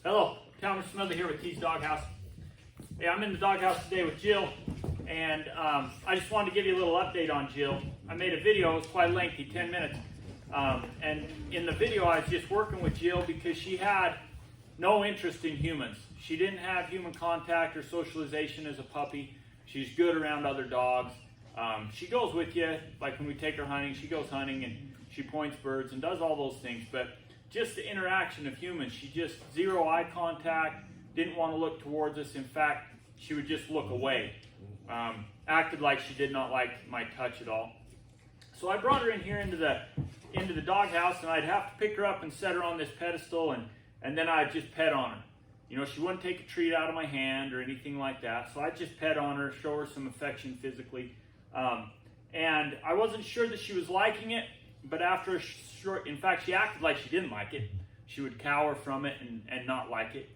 Hello, Cameron Smedley here with T's Doghouse. Hey, I'm in the doghouse today with Jill, and I just wanted to give you a little update on Jill. I made a video, it was quite lengthy, 10 minutes. And in the video I was just working with Jill because she had no interest in humans. She didn't have human contact or socialization as a puppy. She's good around other dogs. She goes with you, like when we take her hunting, she goes hunting and she points birds and does all those things. But just the interaction of humans, she just zero eye contact, didn't want to look towards us. In fact, she would just look away. Acted like she did not like my touch at all. So I brought her in here into the doghouse, and I'd have to pick her up and set her on this pedestal, and then I'd just pet on her. You know, she wouldn't take a treat out of my hand or anything like that. So I'd just pet on her, show her some affection physically. And I wasn't sure that she was liking it, but after a short, in fact, she acted like she didn't like it. She would cower from it and not like it.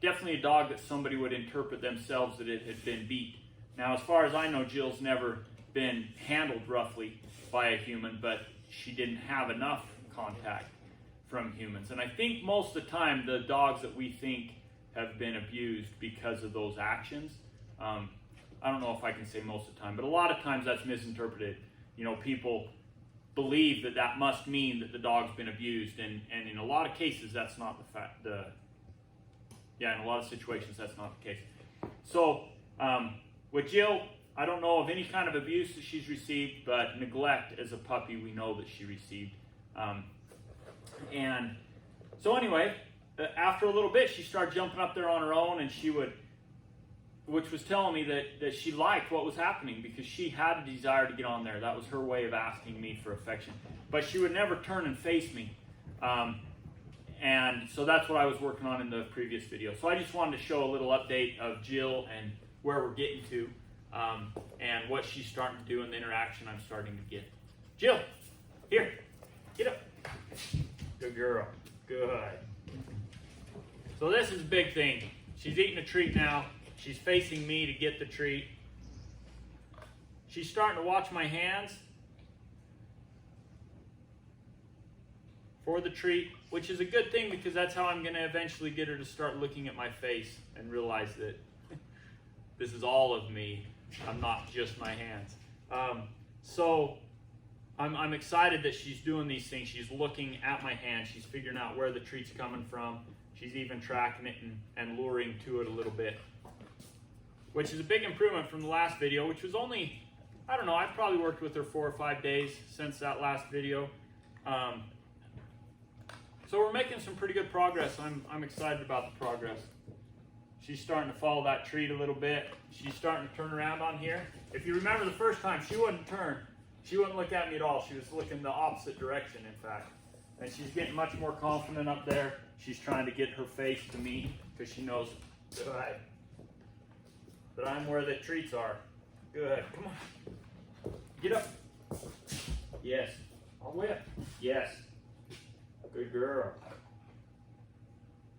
Definitely a dog that somebody would interpret themselves that it had been beat. Now, as far as I know, Jill's never been handled roughly by a human, but she didn't have enough contact from humans. And I think most of the time, the dogs that we think have been abused because of those actions, I don't know if I can say most of the time, but a lot of times that's misinterpreted. You know, people believe that that must mean that the dog's been abused, and in a lot of cases that's not the fact. In a lot of situations that's not the case. So with Jill, I don't know of any kind of abuse that she's received, but neglect as a puppy we know that she received. And so anyway, after a little bit she started jumping up there on her own, and she would, which was telling me that she liked what was happening because she had a desire to get on there. That was her way of asking me for affection. But she would never turn and face me. And so that's what I was working on in the previous video. So I just wanted to show a little update of Jill and where we're getting to, and what she's starting to do and the interaction I'm starting to get. Jill, here, get up. Good girl, good. So this is a big thing. She's eating a treat now. She's facing me to get the treat. She's starting to watch my hands for the treat, which is a good thing because that's how I'm going to eventually get her to start looking at my face and realize that this is all of me. I'm not just my hands. So I'm excited that she's doing these things. She's looking at my hand. She's figuring out where the treat's coming from. She's even tracking it and luring to it a little bit, which is a big improvement from the last video, which was only, I don't know, I've probably worked with her 4 or 5 days since that last video. So we're making some pretty good progress. I'm excited about the progress. She's starting to follow that treat a little bit. She's starting to turn around on here. If you remember the first time, she wouldn't turn. She wouldn't look at me at all. She was looking the opposite direction, in fact. And she's getting much more confident up there. She's trying to get her face to me because she knows that I'm where the treats are. Good. Come on. Get up. Yes. All the way up. Yes. Good girl.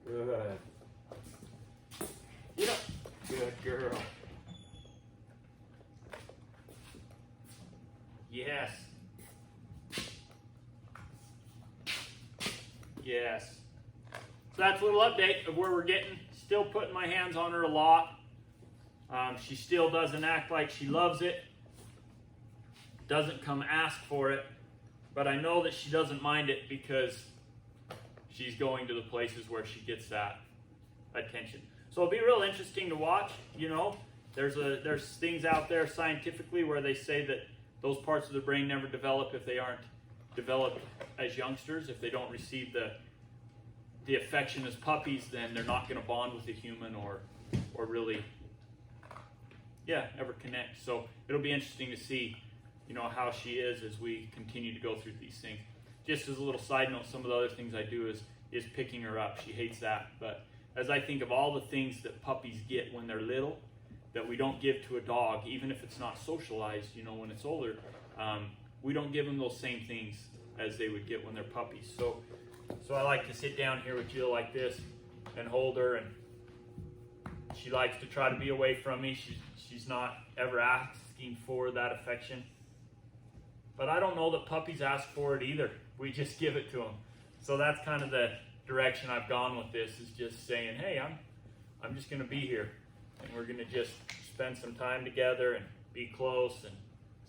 Good. Get up. Good girl. Yes. Yes. So that's a little update of where we're getting. Still putting my hands on her a lot. She still doesn't act like she loves it. Doesn't come ask for it. But I know that she doesn't mind it because she's going to the places where she gets that attention. So it'll be real interesting to watch. You know, there's things out there scientifically where they say that those parts of the brain never develop if they aren't developed as youngsters. If they don't receive the affection as puppies, then they're not going to bond with a human or really, ever connect. So it'll be interesting to see, you know, how she is as we continue to go through these things. Just as a little side note, some of the other things I do is picking her up. She hates that. But as I think of all the things that puppies get when they're little that we don't give to a dog, even if it's not socialized, you know, when it's older, we don't give them those same things as they would get when they're puppies. So I like to sit down here with Jill like this and hold her, and she likes to try to be away from me. She's not ever asking for that affection. But I don't know that puppies ask for it either. We just give it to them. So that's kind of the direction I've gone with this is just saying, hey, I'm just going to be here, and we're going to just spend some time together and be close and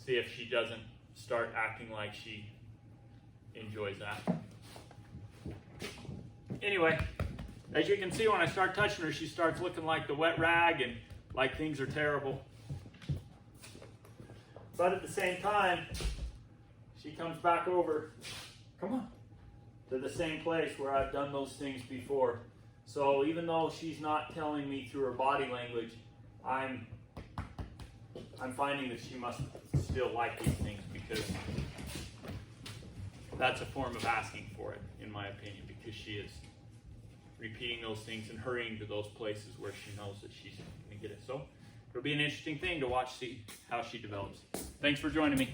see if she doesn't start acting like she enjoys that. Anyway, as you can see, when I start touching her, she starts looking like the wet rag and like things are terrible. But at the same time, she comes back over, come on, to the same place where I've done those things before. So even though she's not telling me through her body language, I'm finding that she must still like these things, because that's a form of asking for it, in my opinion, because she is repeating those things and hurrying to those places where she knows that she's going to get it. So it'll be an interesting thing to watch, see how she develops. Thanks for joining me.